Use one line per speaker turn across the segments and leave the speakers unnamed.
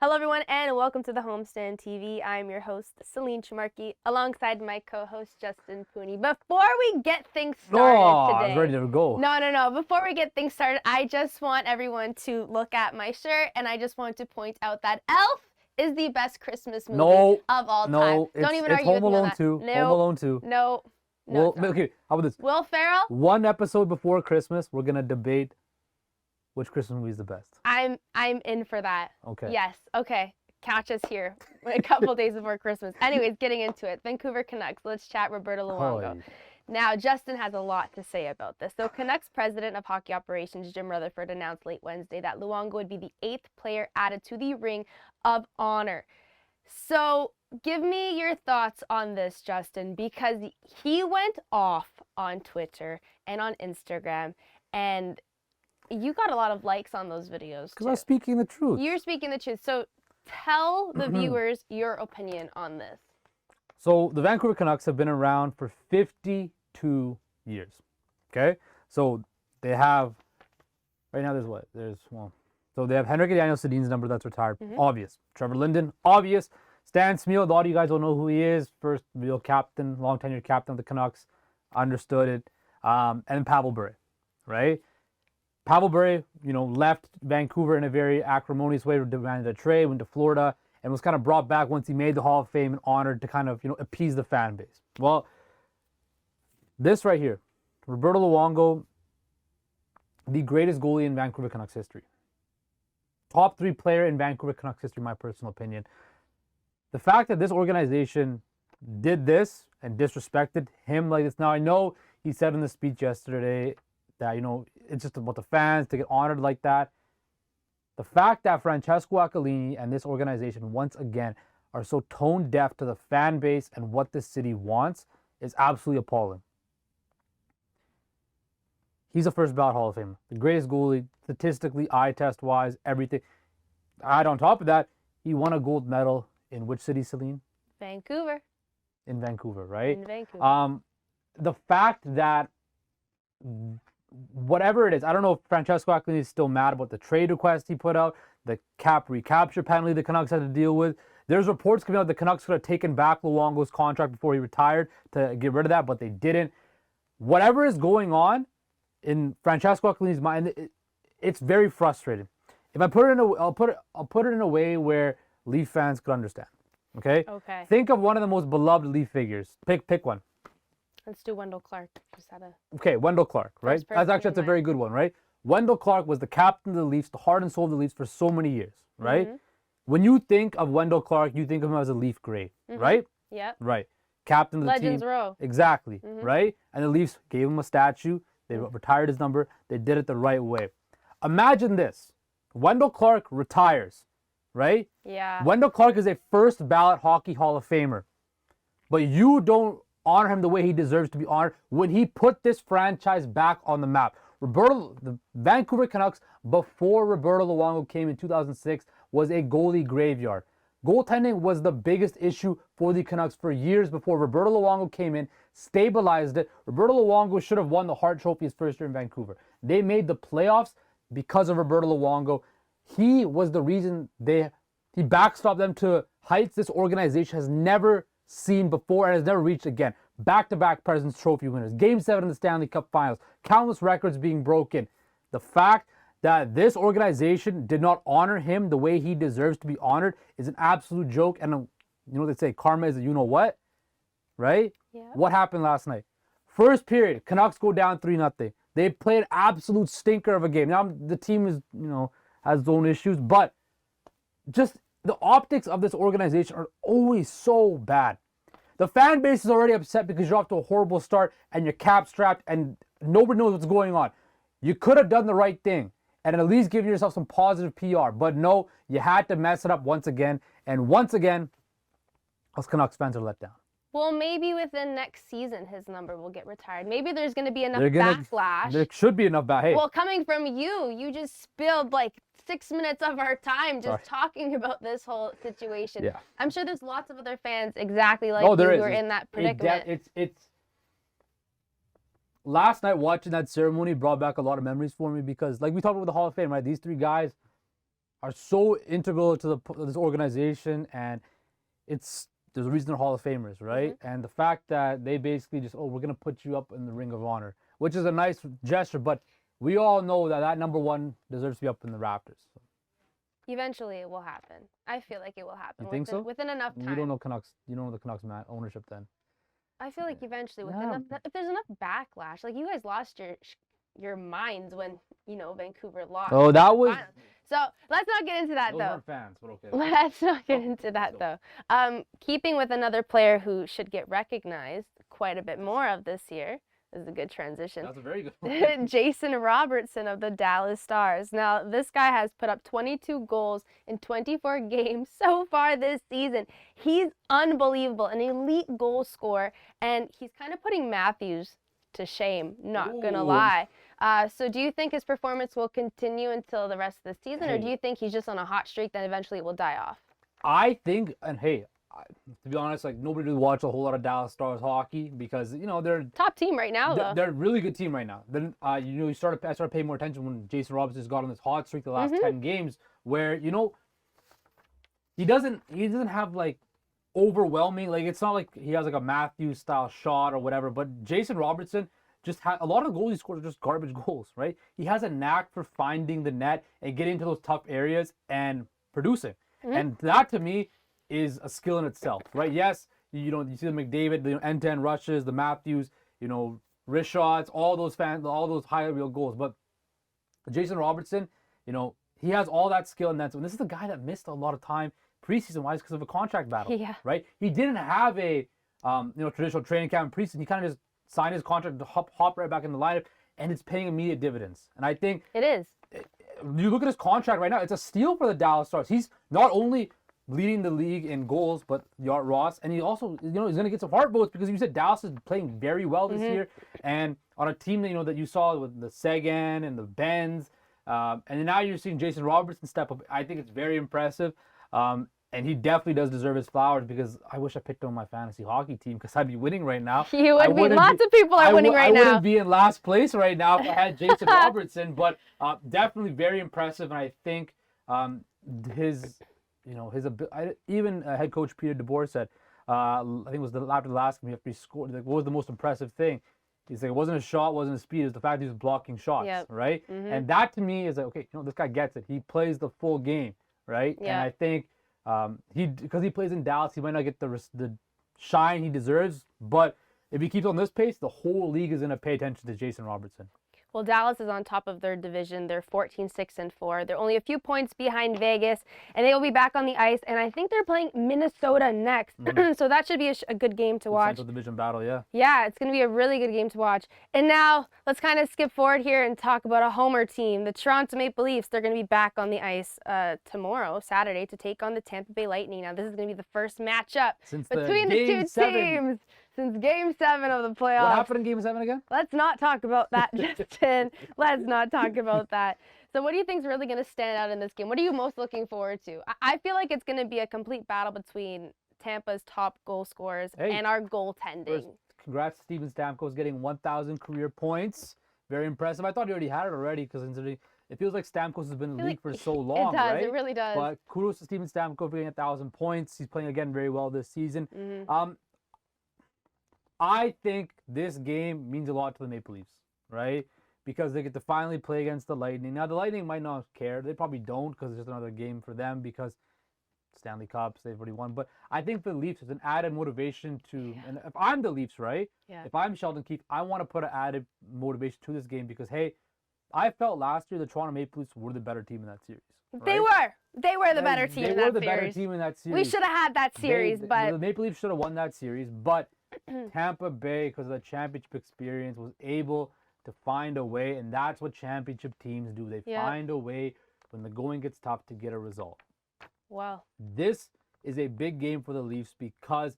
Hello, everyone, and welcome to the Homestand TV. I'm your host, Celine, alongside my co-host, Justin Pooni. Before we get things started today...
I was ready to go.
No. Before we get things started, I just want everyone to look at my shirt, and I just want to point out that Elf is the best Christmas movie of all time. Don't even argue with me on that.
Home Alone 2.
No.
Okay, how about this?
Will Ferrell?
One episode before Christmas, we're going to debate which Christmas movie is the best.
I'm in for that.
Okay.
Yes. Okay. Catch us here a couple days before Christmas. Anyways, getting into it. Vancouver Canucks. Let's chat Roberto Luongo. Now, Justin has a lot to say about this. So, Canucks president of hockey operations, Jim Rutherford, announced late Wednesday that Luongo would be the 8th player added to the Ring of Honor. So, give me your thoughts on this, Justin, because he went off on Twitter and on Instagram, and you got a lot of likes on those videos,
because I'm speaking the truth.
You're speaking the truth. So tell the viewers your opinion on this.
So the Vancouver Canucks have been around for 52 years. Okay? So they have, right now so they have Henrik Daniel-Sedin's number that's retired. Obvious. Trevor Linden, obvious. Stan Smeel, a lot of you guys don't know who he is. First real captain, long tenured captain of the Canucks. Understood it. And Pavel Bure, right? Pavel Bure, left Vancouver in a very acrimonious way, demanded a trade, went to Florida, and was kind of brought back once he made the Hall of Fame and honored to kind of, appease the fan base. Well, this right here, Roberto Luongo, the greatest goalie in Vancouver Canucks history. Top 3 player in Vancouver Canucks history, my personal opinion. The fact that this organization did this and disrespected him like this. Now, I know he said in the speech yesterday that, it's just about the fans to get honored like that. The fact that Francesco Aquilini and this organization, once again, are so tone deaf to the fan base and what this city wants is absolutely appalling. He's a first ballot Hall of Famer. The greatest goalie, statistically, eye test wise, everything. Add on top of that, he won a gold medal in which city, Celine?
Vancouver.
In Vancouver, right?
In Vancouver.
The fact that whatever it is, I don't know if Francesco Aquilini is still mad about the trade request he put out, the cap recapture penalty the Canucks had to deal with. There's reports coming out the Canucks could have taken back Luongo's contract before he retired to get rid of that, but they didn't. Whatever is going on in Francesco Aquilini's mind, it's very frustrating. If I put it in I'll put it in a way where Leaf fans could understand. Okay?
Okay.
Think of one of the most beloved Leaf figures. Pick one.
Let's do Wendell Clark.
Okay, Wendell Clark, right? That's a very good one, right? Wendell Clark was the captain of the Leafs, the heart and soul of the Leafs for so many years, right? When you think of Wendell Clark, you think of him as a Leaf great, right?
Yeah.
Right. Captain of the
Legends
team.
Row.
Exactly, right? And the Leafs gave him a statue. They retired his number. They did it the right way. Imagine this. Wendell Clark retires, right?
Yeah.
Wendell Clark is a first ballot Hockey Hall of Famer. But you don't honor him the way he deserves to be honored when he put this franchise back on the map. The Vancouver Canucks, before Roberto Luongo came in 2006, was a goalie graveyard. Goaltending was the biggest issue for the Canucks for years before Roberto Luongo came in, stabilized it. Roberto Luongo should have won the Hart Trophy his first year in Vancouver. They made the playoffs because of Roberto Luongo. He was the reason he backstopped them to heights this organization has never seen before and has never reached again. Back-to-back President's Trophy winners, Game 7 in the Stanley Cup Finals, countless records being broken. The fact that this organization did not honor him the way he deserves to be honored is an absolute joke. And they say karma is a you-know-what, right?
Yeah.
What happened last night? First period, Canucks go down 3-0. They played an absolute stinker of a game. Now the team is, has its own issues, but just the optics of this organization are always so bad. The fan base is already upset because you're off to a horrible start and you're cap strapped and nobody knows what's going on. You could have done the right thing and at least given yourself some positive PR, but no, you had to mess it up once again. And once again, us Canucks fans are let down.
Well, maybe within next season, his number will get retired. Maybe there's going to be enough backlash.
There should be enough backlash. Hey.
Well, coming from you, you just spilled like 6 minutes of our time just talking about this whole situation.
Yeah.
I'm sure there's lots of other fans exactly like you who are in that predicament.
It's last night watching that ceremony brought back a lot of memories for me because, like we talked about the Hall of Fame, right? These 3 guys, are so integral to this organization, and there's a reason they're Hall of Famers, right? And the fact that they basically just, we're gonna put you up in the Ring of Honor, which is a nice gesture, but we all know that number one deserves to be up in the Raptors. So.
Eventually, it will happen. I feel like it will happen.
You think so?
Within enough time.
You don't know Canucks. You don't know the Canucks ownership then.
I feel like eventually, if there's enough backlash, like you guys lost your minds when Vancouver lost.
Oh, that was.
So let's not get into that
Those
though.
aren't fans, but okay.
Let's not get into that though. Keeping with another player who should get recognized quite a bit more of this year. This is a good transition.
That's a very good one.
Jason Robertson of the Dallas Stars. Now, this guy has put up 22 goals in 24 games so far this season. He's unbelievable, an elite goal scorer, and he's kind of putting Matthews to shame, not gonna lie. So do you think his performance will continue until the rest of the season, or do you think he's just on a hot streak that eventually will die off? I think,
and hey, to be honest, like nobody really watch a whole lot of Dallas Stars hockey because they're
top team right now.
They're a really good team right now. Then I started paying more attention when Jason Robertson's got on this hot streak the last 10 games, where he doesn't have like overwhelming, like it's not like he has like a Matthews style shot or whatever. But Jason Robertson just had a lot of the goals he scores are just garbage goals, right? He has a knack for finding the net and getting into those tough areas and producing, and that to me is a skill in itself, right? Yes, you see the McDavid, the end-to-end rushes, the Matthews, wrist shots, all those high real goals. But Jason Robertson, he has all that skill and this is the guy that missed a lot of time preseason-wise because of a contract battle, right? He didn't have a traditional training camp in preseason. He kind of just signed his contract to hop right back in the lineup, and it's paying immediate dividends. And I think
it is.
You look at his contract right now; it's a steal for the Dallas Stars. He's not only leading the league in goals, but Ross, and he also, he's going to get some heart votes because you said Dallas is playing very well this year, and on a team that that you saw with the Seguin and the Benz, and now you're seeing Jason Robertson step up. I think it's very impressive, and he definitely does deserve his flowers because I wish I picked him on my fantasy hockey team because I'd be winning right now.
You would be. Lots of people are winning right now.
I wouldn't be in last place right now if I had Jason Robertson, but definitely very impressive, and I think even head coach Peter DeBoer said, I think it was after the last game after he scored, like, what was the most impressive thing? He's like, it wasn't a shot, wasn't a speed, it was the fact that he was blocking shots, right? And that to me is like, okay, this guy gets it. He plays the full game, right? And I think because he plays in Dallas, he might not get the shine he deserves, but if he keeps on this pace, the whole league is going to pay attention to Jason Robertson.
Well, Dallas is on top of their division. They're 14-6-4. They're only a few points behind Vegas, and they will be back on the ice. And I think they're playing Minnesota next, so that should be a good game to watch.
Central Division battle, yeah.
Yeah, it's going to be a really good game to watch. And now let's kind of skip forward here and talk about a homer team, the Toronto Maple Leafs. They're going to be back on the ice tomorrow, Saturday, to take on the Tampa Bay Lightning. Now, this is going to be the first matchup between the two teams. Since Game 7 of the playoffs.
What happened in Game 7 again?
Let's not talk about that, Justin. Let's not talk about that. So what do you think is really going to stand out in this game? What are you most looking forward to? I feel like it's going to be a complete battle between Tampa's top goal scorers and our goaltending.
First, congrats to Steven Stamkos getting 1,000 career points. Very impressive. I thought he already had it already because it feels like Stamkos has been in the league for so long,
It does.
right?
It really does.
But kudos to Steven Stamkos for getting 1,000 points. He's playing again very well this season. I think this game means a lot to the Maple Leafs, right? Because they get to finally play against the Lightning. Now, the Lightning might not care. They probably don't because it's just another game for them because Stanley Cups, they've already won. But I think for the Leafs, it's an added motivation to, and if I'm the Leafs, right? If I'm Sheldon Keefe, I want to put an added motivation to this game because, hey, I felt last year the Toronto Maple Leafs were the better team in that series. Right?
They were the better team in that series.
They were the better team in that series.
We should have had that series, but
the Maple Leafs should have won that series, but Tampa Bay, because of the championship experience, was able to find a way, and that's what championship teams do. They find a way when the going gets tough to get a result.
Wow.
This is a big game for the Leafs because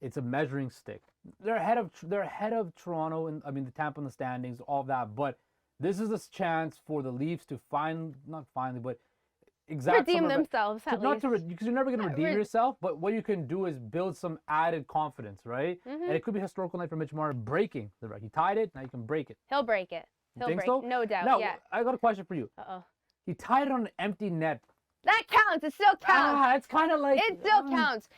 it's a measuring stick. They're ahead of Toronto and the Tampa in the standings, all of that, but this is a chance for the Leafs to
redeem themselves,
because you're never going to redeem yourself, but what you can do is build some added confidence, right? And it could be a historical night for Mitch Marner breaking the record. He tied it, now you can break it.
He'll break it.
You think so?
No doubt.
Now, I got a question for you.
Uh-oh.
He tied it on an empty net
That counts. It still counts.
It's kind of like
It still counts.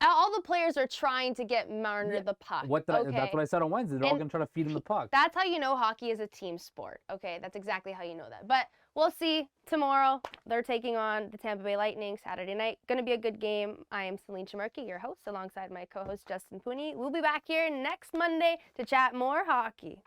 All the players are trying to get Marner the puck.
That's what I said on Wednesday. They're all going to try to feed him the puck.
That's how you know hockey is a team sport. Okay, that's exactly how you know that. But we'll see tomorrow. They're taking on the Tampa Bay Lightning Saturday night. Going to be a good game. I am Celine, your host, alongside my co-host Justin Pooni. We'll be back here next Monday to chat more hockey.